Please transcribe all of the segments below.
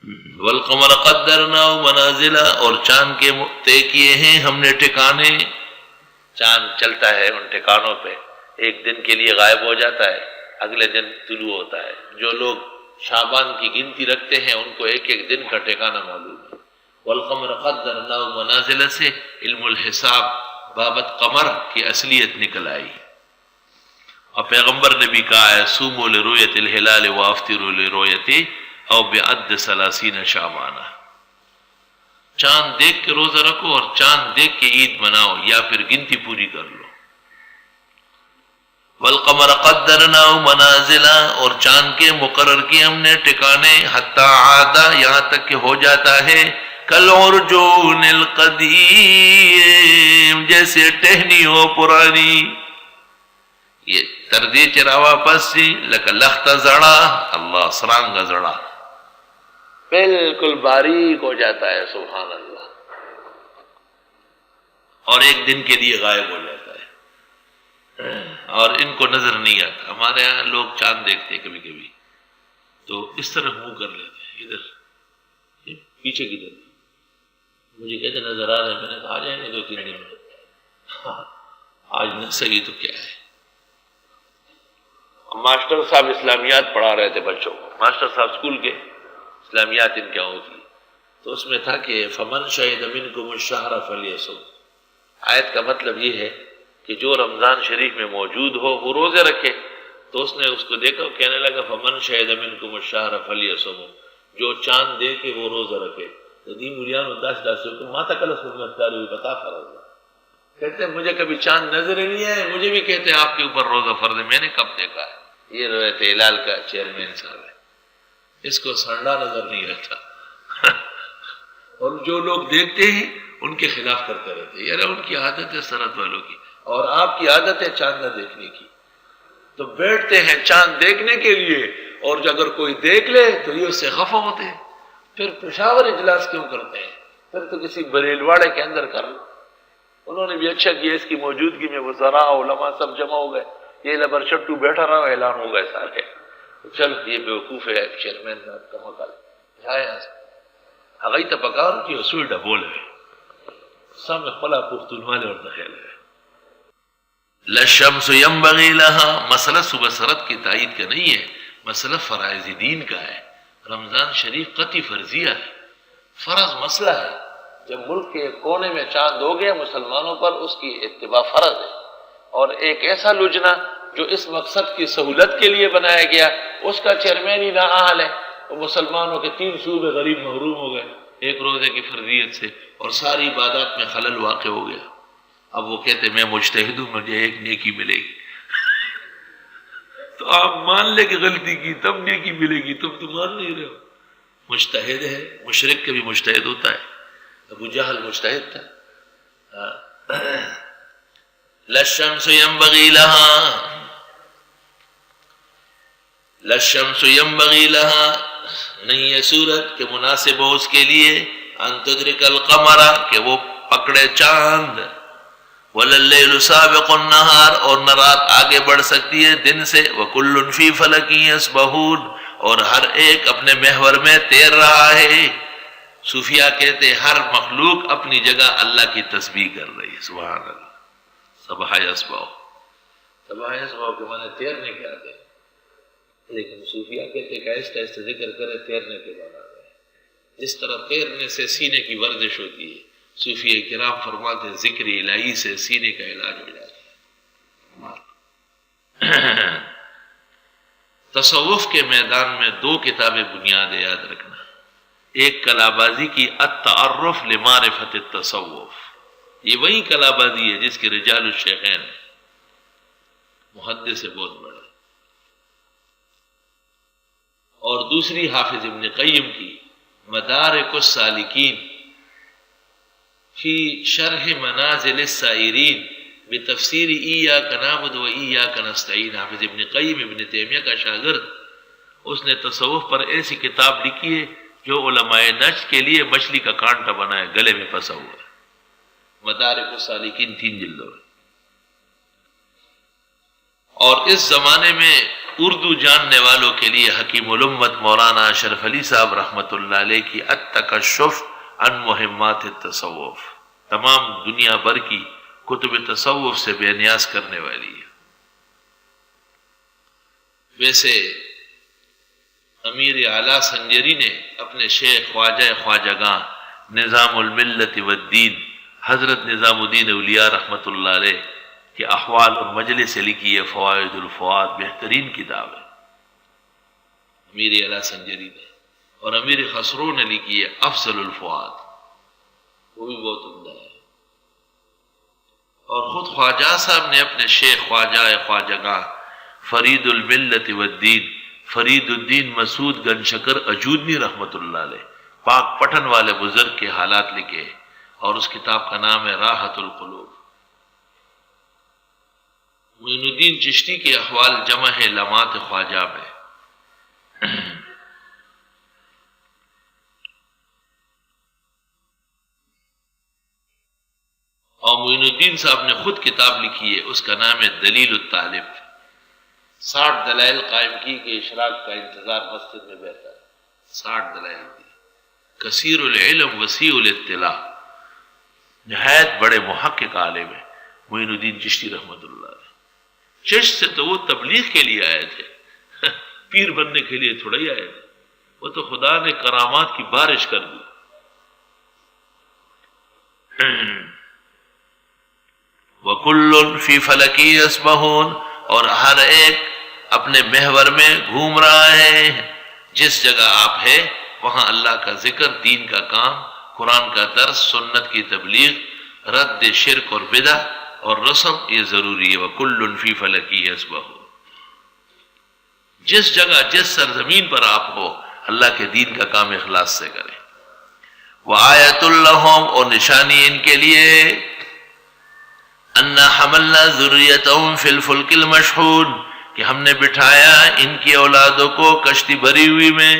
والقمر قدرناه منازل، اور چاند کے طے کیے ہیں ہم نے ٹھکانے. چاند چلتا ہے ان ٹھکانوں پہ، ایک دن کے لیے غائب ہو جاتا ہے، اگلے دن طلوع ہوتا ہے. جو لوگ شعبان کی گنتی رکھتے ہیں ان کو ایک ایک دن کا ٹھکانہ معلوم ہے. والقمر قدرناه منازل سے علم الحساب بابت قمر کی اصلیت نکل آئی. اور پیغمبر نے بھی کہا ہے صوموا لرؤیت الہلال وافطروا لرؤیتہ او بعد 30 شعبان. چاند دیکھ کے روزہ رکھو اور چاند دیکھ کے عید مناؤ، یا پھر گنتی پوری کر لو. والقمر قدرناه منازل، اور چاند کے مقرر کیے ہم نے ٹھکانے، حتی عاد، یہاں تک کہ ہو جاتا ہے کالعرجون القدیم، جیسے ٹہنی ہو پرانی. یہ تردی چرا واپس سی لکا لخت زڑا، اللہ سرانگ زڑا، بالکل باریک ہو جاتا ہے. سبحان اللہ. اور ایک دن کے لیے غائب ہو جاتا ہے اور ان کو نظر نہیں آتا. ہمارے ہاں لوگ چاند دیکھتے ہیں کبھی کبھی تو اس طرح منہ کر لیتے ہیں، ادھر پیچھے کی طرف. مجھے کہتے نظر آ رہے ہیں، میں نے کہا آ جائیں گے 2-3 دن میں. آج نہ صحیح تو کیا ہے. ماسٹر صاحب اسلامیات پڑھا رہے تھے بچوں کو، ماسٹر صاحب اسکول کے اسلامیات ان کیا ہوتی، تو اس میں تھا کہ فمن شہد منکم الشہر فلیصم. آیت کا مطلب یہ ہے کہ جو رمضان شریف میں موجود ہو وہ روزے رکھے. تو اس نے اس کو دیکھا، کہنے لگا فمن شہد منکم الشہر فلیصم، جو چاند دیکھے وہ روزہ رکھے. تو دین مریان اداس داسو کو ماتا کل سنت داری بتا فرض. کہتے ہیں مجھے کبھی چاند نظر ہی نہیں ہے، مجھے بھی کہتے ہیں آپ کے اوپر روزہ فرض ہے. میں نے کب دیکھا ہے؟ یہ روایت ہلال کا چیئرمین صاحب ہے، اس کو سنڈا نظر نہیں رکھتا. اور جو لوگ دیکھتے ہیں ان کے خلاف کرتے رہتے ہیں. یار ان کی عادت ہے سرحد والوں کی، اور آپ کی عادت ہے چاند نہ دیکھنے کی. تو بیٹھتے ہیں چاند دیکھنے کے لیے، اور اگر کوئی دیکھ لے تو یہ اس سے خفا ہوتے ہیں. پھر پشاور اجلاس کیوں کرتے ہیں؟ پھر تو کسی بریلواڑے کے اندر کر لو. انہوں نے بھی اچھا کیا، اس کی موجودگی میں وزراء علماء سب جمع ہو گئے. یہ لبر چٹو بیٹھا رہا، اعلان ہو گئے سارے. چل یہ بیوقوف ہے چیئرمین صاحب کا مکال جائے یہاں سے اگئی تا پکار کی اصول ڈبول ہے سام خلا پختون والے اور دخیل ہے. لَلشَّمْسُ يَنبَغِي لَهَا، مسئلہ صبح سرد کی تائید کا نہیں ہے، مسئلہ فرائض دین کا ہے. رمضان شریف قطعی فرضیہ ہے، فرض مسئلہ ہے. جب ملک کے کونے میں چاند ہو گیا مسلمانوں پر اس کی اتباع فرض ہے. اور ایک ایسا لجنہ جو اس مقصد کی سہولت کے لیے بنایا گیا، اس کا چیئرمین ہی نااہل ہے. وہ مسلمانوں کے 3 صوبے غریب محروم ہو گئے ایک روزے کی فرضیت سے، اور ساری عبادات میں خلل واقع ہو گیا. اب وہ کہتے میں مجتہد ہوں، مجھے ایک نیکی ملے گی. تو آپ مان لے کہ غلطی کی تب نیکی ملے گی، تم تو مان نہیں رہے ہو. مجتہد ہے، مشرک کے بھی مجتہد ہوتا ہے. ابو جہل مجتہد تھا. لَلشَّمْسُ يَنبَغِي لَهَا، لَلشَّمْسُ يَنبَغِي لَهَا، نہیں ہے صورت کہ مناسب ہو اس کے لیے ان تدرک القمر، کہ وہ پکڑے چاند. وَلَلَّيْلُ سَابِقُ النَّهَارِ، اور نہ رات آگے بڑھ سکتی ہے دن سے. وَكُلٌّ فِي فَلَكٍ يَسْبَحُونَ، اور ہر ایک اپنے محور میں تیر رہا ہے. صوفیاء کہتے ہیں ہر مخلوق اپنی جگہ اللہ کی تسبیح کر رہی ہے. سبحان اللہ. سبح یسبح، سبح یسبح کے معنی تیرنے کے آتے ہیں، لیکن صوفیاء کہتے ہیں کہ آہستہ آہستہ ذکر کرے تیرنے کے بعد آتے ہیں. جس طرح تیرنے سے سینے کی ورزش ہوتی ہے، صوفیاء کرام فرماتے ہیں ذکر الہی سے سینے کا علاج ہو جاتا ہے. تصوف کے میدان میں 2 کتابیں بنیاد یاد رکھنا. ایک کلابازی کی التعرف لمعرفت التصوف، یہ وہی کلابازی ہے جس کے رجال الشیخین محدث سے بہت بڑا. اور دوسری حافظ ابن قیم کی مدارک السالکین فی شرح منازل السائرین بتفسیر ایاک نعبد و ایاک نستعین. حافظ ابن قیم ابن تیمیہ کا شاگرد، اس نے تصوف پر ایسی کتاب لکھی ہے جو علماء نجد کے لیے مچھلی کا کانٹا بنا ہے، گلے میں پھنسا ہوا ہے. مدارک السالکین 3 جلدوں میں. اور اس زمانے میں اردو جاننے والوں کے لیے حکیم الامت مولانا اشرف علی صاحب رحمۃ اللہ علیہ کی التکشف عن مہمات التصوف تمام دنیا بھر کی کتب تصوف سے بے نیاز کرنے والی ہے۔ ویسے امیر اعلیٰ سنجری نے اپنے شیخ خواجہ خواجگاں نظام الملت والدین حضرت نظام الدین اولیاء رحمۃ اللہ علیہ کے احوال اور مجلس سے لکھی ہے فوائد الفؤاد، بہترین کتاب ہے امیر اعلیٰ سنجری نے، اور امیر خسرو نے لکھی ہے افضل الفؤاد، وہ بھی بہت عمدہ ہے۔ اور خود خواجہ صاحب نے اپنے شیخ خواجہ خواجگاں فرید الملت والدین فرید الدین مسعود گن شکر اجودنی رحمۃ اللہ علیہ پاک پٹن والے بزرگ کے حالات لکھے، اور اس کتاب کا نام ہے راحت القلوب۔ معین الدین چشتی کے احوال جمع ہے لمحات خواجہ میں۔ اور معین الدین صاحب نے خود کتاب لکھی ہے، اس کا نام ہے دلیل الطالب۔ 60 دلائل قائم کی کہ اشراق کا انتظار مسجد میں بہتر ہے، 60 دلائل دی۔ کثیر العلم وسیع الاطلاع، نہایت بڑے محقق عالم ہے معین الدین چشتی رحمۃ اللہ علیہ۔ چشت سے تو وہ تبلیغ کے لیے آئے تھے، پیر بننے کے لیے تھوڑا ہی آئے تھے، وہ تو خدا نے کرامات کی بارش کر دی۔ وَكُلٌّ فِي فَلَكِهِ يَسْبَحُونَ، اور ہر ایک اپنے محور میں گھوم رہا ہے۔ جس جگہ آپ ہے وہاں اللہ کا ذکر، دین کا کام، قرآن کا درس، سنت کی تبلیغ، رد شرک اور بدع اور رسم، یہ ضروری ہے۔ وَكُلٌّ فِي فَلَكِهِ يَسْبَحُونَ، جس جگہ جس سرزمین پر آپ ہو اللہ کے دین کا کام اخلاص سے کریں۔ وَآیَةٌ لَهُمْ، اور نشانی ان کے لیے اَنَّا حَمَلْنَا ذُرِّيَّتَهُمْ فِي الْفُلْكِ الْمَشْحُونِ، کہ ہم نے بٹھایا ان کی اولادوں کو کشتی بھری ہوئی میں۔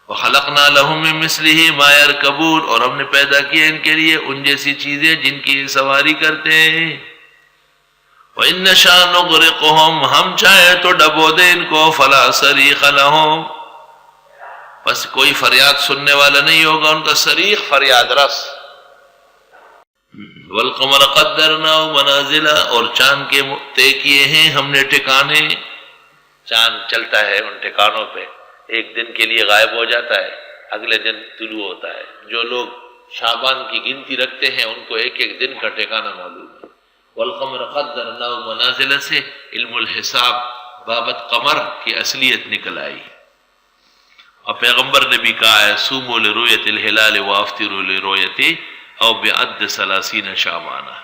وَخَلَقْنَا لَهُم مِّن مِّثْلِهِ مَا يَرْكَبُونَ، اور ہم نے پیدا کیے ان کے لیے ان جیسی چیزیں جن کی سواری کرتے ہیں۔ وَإِن نَّشَأْ نُغْرِقْهُمْ، ہم چاہیں تو ڈبو دیں ان کو، فَلَا صَرِيخَ لَهُمْ، بس کوئی فریاد سننے والا نہیں ہوگا ان کا، صریخ فریاد رس۔ وَالْقَمَرَ قَدَّرْنَاهُ مَنَازِلَ، اور چاند کے طے کیے ہیں ہم نے ٹھکانے۔ چاند چلتا ہے ان ٹھکانوں پہ، ایک دن کے لیے غائب ہو جاتا ہے، اگلے دن طلوع ہوتا ہے۔ جو لوگ شعبان کی گنتی رکھتے ہیں ان کو ایک ایک دن کا ٹھکانہ معلوم ہے۔ وَالْقَمَرَ قَدَّرْنَاهُ مَنَازِلَ سے علم الحساب بابت قمر کی اصلیت نکل آئی، اور پیغمبر نے بھی کہا ہے صوموا لرؤیت الہلال وافطروا لرؤیتہ او بعد 30 شعبانہ۔